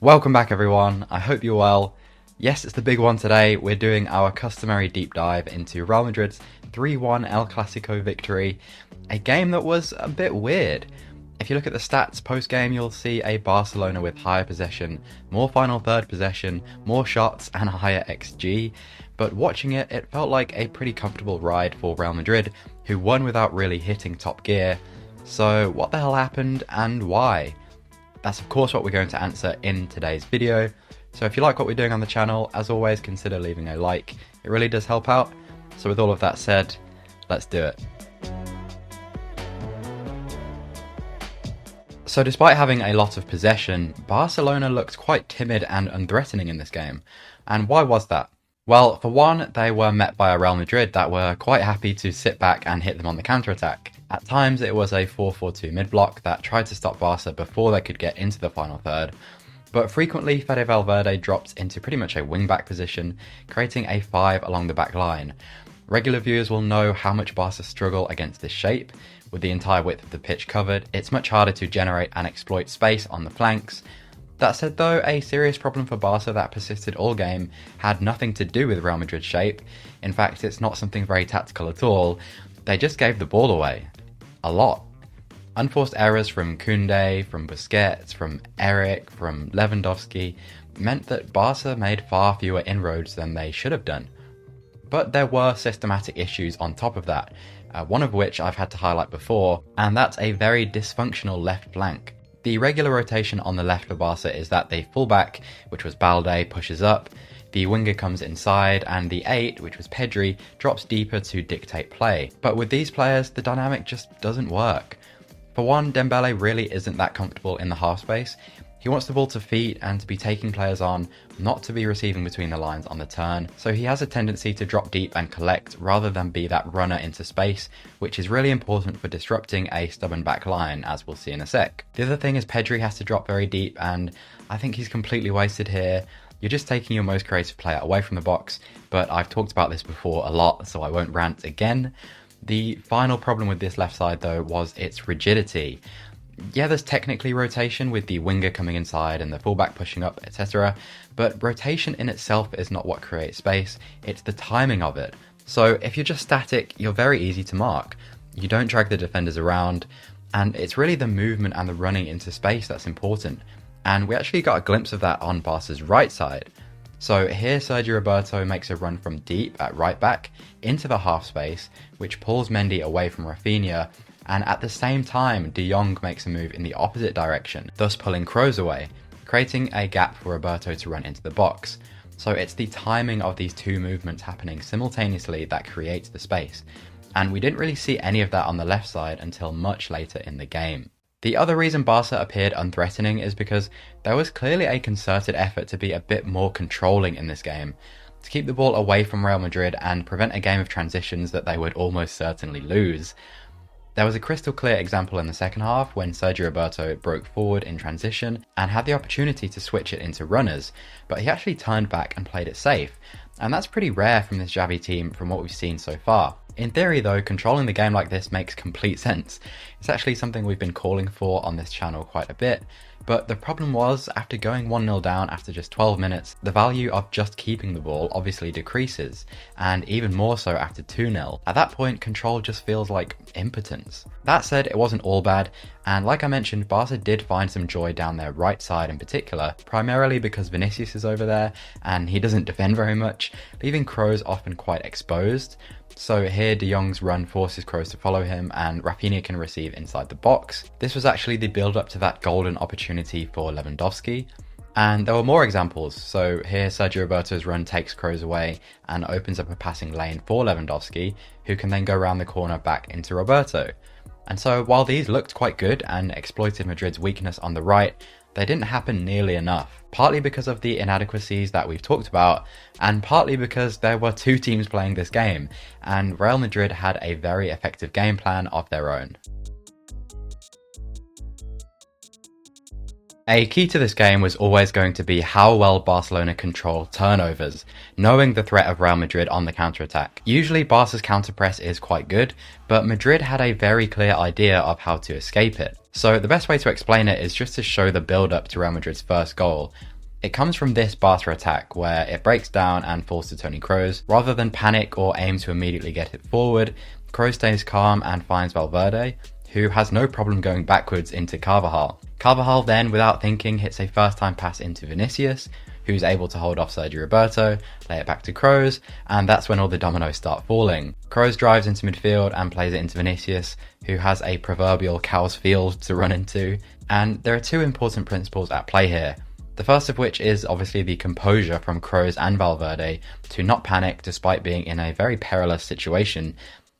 Welcome back everyone, I hope you're well. Yes, it's the big one today. We're doing our customary deep dive into Real Madrid's 3-1 El Clásico victory, a game that was a bit weird. If you look at the stats post-game, you'll see a Barcelona with higher possession, more final third possession, more shots and a higher XG, but watching it, it felt like a pretty comfortable ride for Real Madrid, who won without really hitting top gear. So what the hell happened and why? That's of course what we're going to answer in today's video. So if you like what we're doing on the channel, as always consider leaving a like, it really does help out. So with all of that said, let's do it. So despite having a lot of possession, Barcelona looked quite timid and unthreatening in this game. And why was that? Well, for one, they were met by a Real Madrid that were quite happy to sit back and hit them on the counter-attack. At times it was a 4-4-2 mid-block that tried to stop Barca before they could get into the final third, but frequently Fede Valverde dropped into pretty much a wing-back position, creating a 5 along the back line. Regular viewers will know how much Barca struggle against this shape. With the entire width of the pitch covered, it's much harder to generate and exploit space on the flanks. That said though, a serious problem for Barca that persisted all game had nothing to do with Real Madrid's shape. In fact, it's not something very tactical at all. They just gave the ball away. A lot. Unforced errors from Koundé, from Busquets, from Eric, from Lewandowski meant that Barca made far fewer inroads than they should have done. But there were systematic issues on top of that, one of which I've had to highlight before, and that's a very dysfunctional left flank. The regular rotation on the left for Barca is that the fullback, which was Balde, pushes up, the winger comes inside, and the 8, which was Pedri, drops deeper to dictate play. But with these players, the dynamic just doesn't work. For one, Dembele really isn't that comfortable in the half space. He wants the ball to feet and to be taking players on, not to be receiving between the lines on the turn, so he has a tendency to drop deep and collect rather than be that runner into space, which is really important for disrupting a stubborn back line, as we'll see in a sec. The other thing is Pedri has to drop very deep, and I think he's completely wasted here. You're just taking your most creative player away from the box, but I've talked about this before a lot, so I won't rant again. The final problem with this left side though was its rigidity. Yeah, there's technically rotation with the winger coming inside and the fullback pushing up, etc. But rotation in itself is not what creates space, it's the timing of it. So if you're just static, you're very easy to mark. You don't drag the defenders around, and it's really the movement and the running into space that's important. And we actually got a glimpse of that on Barca's right side. So here Sergio Roberto makes a run from deep at right back into the half space, which pulls Mendy away from Rafinha, and at the same time De Jong makes a move in the opposite direction, thus pulling Kroos away, creating a gap for Roberto to run into the box. So it's the timing of these two movements happening simultaneously that creates the space, and we didn't really see any of that on the left side until much later in the game. The other reason Barca appeared unthreatening is because there was clearly a concerted effort to be a bit more controlling in this game, to keep the ball away from Real Madrid and prevent a game of transitions that they would almost certainly lose. There was a crystal clear example in the second half when Sergio Roberto broke forward in transition and had the opportunity to switch it into runners, but he actually turned back and played it safe, and that's pretty rare from this Xavi team from what we've seen so far. In theory though, controlling the game like this makes complete sense. It's actually something we've been calling for on this channel quite a bit, but the problem was, after going 1-0 down after just 12 minutes, the value of just keeping the ball obviously decreases, and even more so after 2-0. At that point, control just feels like impotence. That said, it wasn't all bad, and like I mentioned, Barca did find some joy down their right side in particular, primarily because Vinicius is over there, and he doesn't defend very much, leaving Kroos often quite exposed. So here De Jong's run forces Kroos to follow him, and Rafinha can receive inside the box. This was actually the build up to that golden opportunity for Lewandowski. And there were more examples. So here Sergio Roberto's run takes Kroos away and opens up a passing lane for Lewandowski, who can then go around the corner back into Roberto. And so while these looked quite good and exploited Madrid's weakness on the right, they didn't happen nearly enough, partly because of the inadequacies that we've talked about, and partly because there were two teams playing this game, and Real Madrid had a very effective game plan of their own. A key to this game was always going to be how well Barcelona control turnovers, knowing the threat of Real Madrid on the counter-attack. Usually Barca's counter-press is quite good, but Madrid had a very clear idea of how to escape it. So the best way to explain it is just to show the build-up to Real Madrid's first goal. It comes from this Barca attack, where it breaks down and falls to Toni Kroos. Rather than panic or aim to immediately get it forward, Kroos stays calm and finds Valverde, who has no problem going backwards into Carvajal. Carvajal then, without thinking, hits a first-time pass into Vinicius, who's able to hold off Sergio Roberto, lay it back to Kroos, and that's when all the dominoes start falling. Kroos drives into midfield and plays it into Vinicius, who has a proverbial cow's field to run into. And there are two important principles at play here. The first of which is obviously the composure from Kroos and Valverde to not panic despite being in a very perilous situation.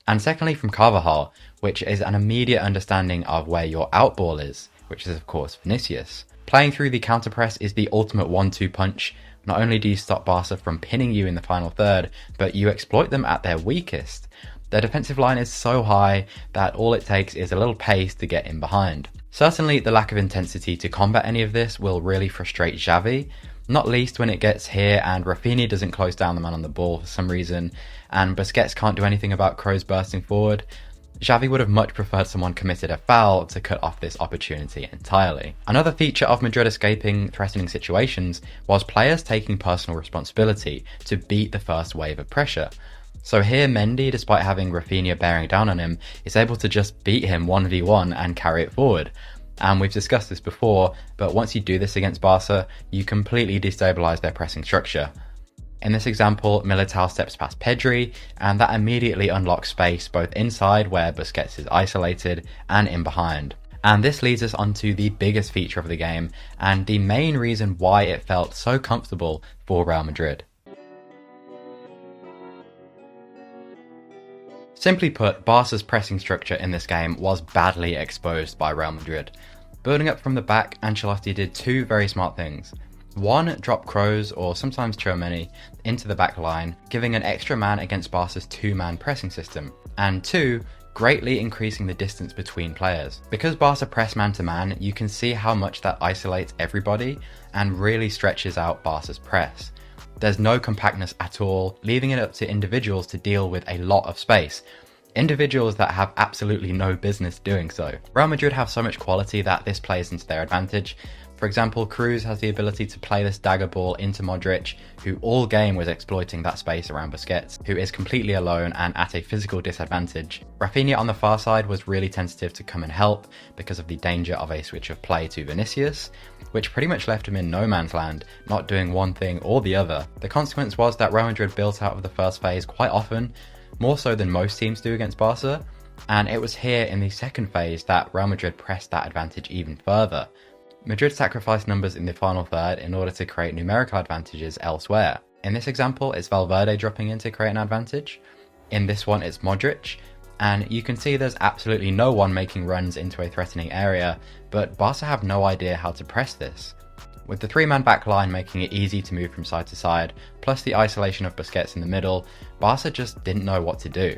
And secondly from Carvajal, which is an immediate understanding of where your outball is, which is of course Vinicius. Playing through the counter-press is the ultimate 1-2 punch. Not only do you stop Barca from pinning you in the final third, but you exploit them at their weakest. Their defensive line is so high that all it takes is a little pace to get in behind. Certainly the lack of intensity to combat any of this will really frustrate Xavi, not least when it gets here and Rafinha doesn't close down the man on the ball for some reason, and Busquets can't do anything about Kroos bursting forward. Xavi would have much preferred someone committed a foul to cut off this opportunity entirely. Another feature of Madrid escaping threatening situations was players taking personal responsibility to beat the first wave of pressure. So here Mendy, despite having Rafinha bearing down on him, is able to just beat him 1v1 and carry it forward. And we've discussed this before, but once you do this against Barca, you completely destabilise their pressing structure. In this example, Militao steps past Pedri, and that immediately unlocks space both inside where Busquets is isolated and in behind. And this leads us onto the biggest feature of the game, and the main reason why it felt so comfortable for Real Madrid. Simply put, Barca's pressing structure in this game was badly exposed by Real Madrid. Building up from the back, Ancelotti did two very smart things. One, drop Kroos, or sometimes Tchouaméni, into the back line, giving an extra man against Barca's two-man pressing system. And two, greatly increasing the distance between players. Because Barca press man-to-man, you can see how much that isolates everybody and really stretches out Barca's press. There's no compactness at all, leaving it up to individuals to deal with a lot of space. Individuals that have absolutely no business doing so. Real Madrid have so much quality that this plays into their advantage. For example, Kroos has the ability to play this dagger ball into Modric, who all game was exploiting that space around Busquets, who is completely alone and at a physical disadvantage. Rafinha on the far side was really tentative to come and help because of the danger of a switch of play to Vinicius, which pretty much left him in no man's land, not doing one thing or the other. The consequence was that Real Madrid built out of the first phase quite often, more so than most teams do against Barca, and it was here in the second phase that Real Madrid pressed that advantage even further. Madrid sacrificed numbers in the final third in order to create numerical advantages elsewhere. In this example, it's Valverde dropping in to create an advantage. In this one, it's Modric. And you can see there's absolutely no one making runs into a threatening area, but Barca have no idea how to press this. With the three-man back line making it easy to move from side to side, plus the isolation of Busquets in the middle, Barca just didn't know what to do.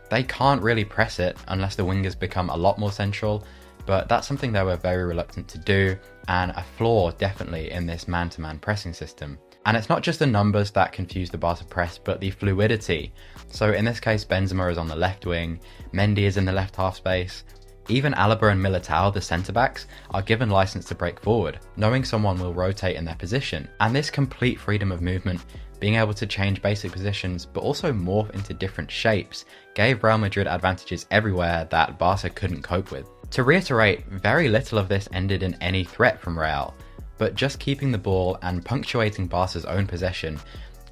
They can't really press it unless the wingers become a lot more central, but that's something they were very reluctant to do, and a flaw definitely in this man-to-man pressing system. And it's not just the numbers that confuse the Barca press, but the fluidity. So in this case, Benzema is on the left wing, Mendy is in the left half space. Even Alaba and Militao, the centre-backs, are given license to break forward, knowing someone will rotate in their position. And this complete freedom of movement, being able to change basic positions but also morph into different shapes, gave Real Madrid advantages everywhere that Barca couldn't cope with. To reiterate, very little of this ended in any threat from Real, but just keeping the ball and punctuating Barca's own possession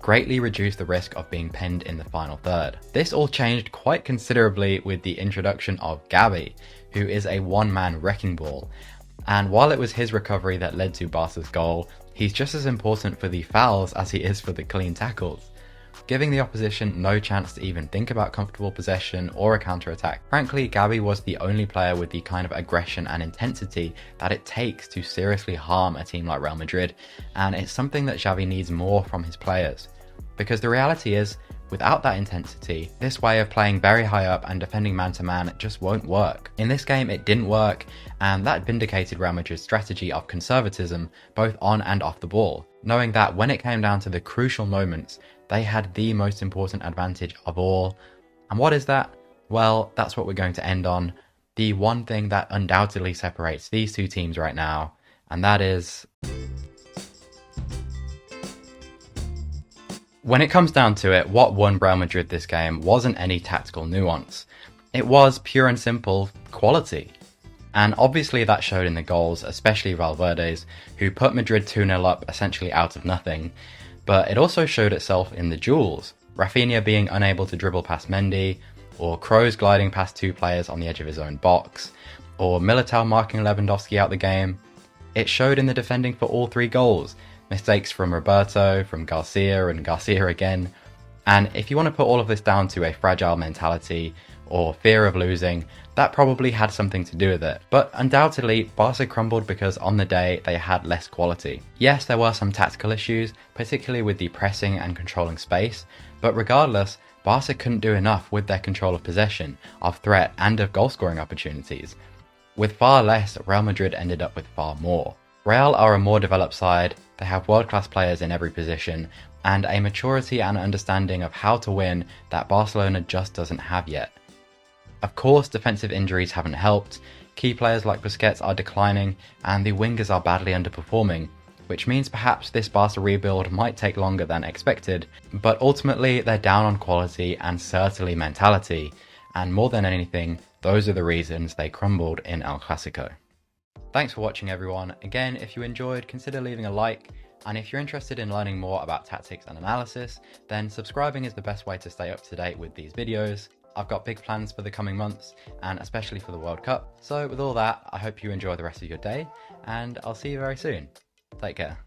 greatly reduced the risk of being penned in the final third. This all changed quite considerably with the introduction of Gavi, who is a one-man wrecking ball. And while it was his recovery that led to Barca's goal, he's just as important for the fouls as he is for the clean tackles, giving the opposition no chance to even think about comfortable possession or a counter-attack. Frankly, Gavi was the only player with the kind of aggression and intensity that it takes to seriously harm a team like Real Madrid, and it's something that Xavi needs more from his players. Because the reality is, without that intensity, this way of playing very high up and defending man-to-man just won't work. In this game, it didn't work, and that vindicated Real Madrid's strategy of conservatism, both on and off the ball, knowing that when it came down to the crucial moments, they had the most important advantage of all. And what is that? Well, that's what we're going to end on. The one thing that undoubtedly separates these two teams right now, and that is When it comes down to it, what won Real Madrid this game wasn't any tactical nuance. It was pure and simple quality. And obviously that showed in the goals, especially Valverde's, who put Madrid 2-0 up essentially out of nothing. But it also showed itself in the duels. Rafinha being unable to dribble past Mendy, or Kroos gliding past two players on the edge of his own box, or Militao marking Lewandowski out the game. It showed in the defending for all three goals. Mistakes from Roberto, from Garcia, and Garcia again. And if you want to put all of this down to a fragile mentality or fear of losing, that probably had something to do with it. But undoubtedly, Barca crumbled because on the day they had less quality. Yes, there were some tactical issues, particularly with the pressing and controlling space, but regardless, Barca couldn't do enough with their control of possession, of threat, and of goal-scoring opportunities. With far less, Real Madrid ended up with far more. Real are a more developed side, they have world-class players in every position, and a maturity and understanding of how to win that Barcelona just doesn't have yet. Of course, defensive injuries haven't helped, key players like Busquets are declining, and the wingers are badly underperforming, which means perhaps this Barca rebuild might take longer than expected, but ultimately they're down on quality and certainly mentality, and more than anything, those are the reasons they crumbled in El Clásico. Thanks for watching everyone. Again, if you enjoyed, consider leaving a like, and if you're interested in learning more about tactics and analysis, then subscribing is the best way to stay up to date with these videos. I've got big plans for the coming months, and especially for the World Cup. So with all that, I hope you enjoy the rest of your day, and I'll see you very soon. Take care.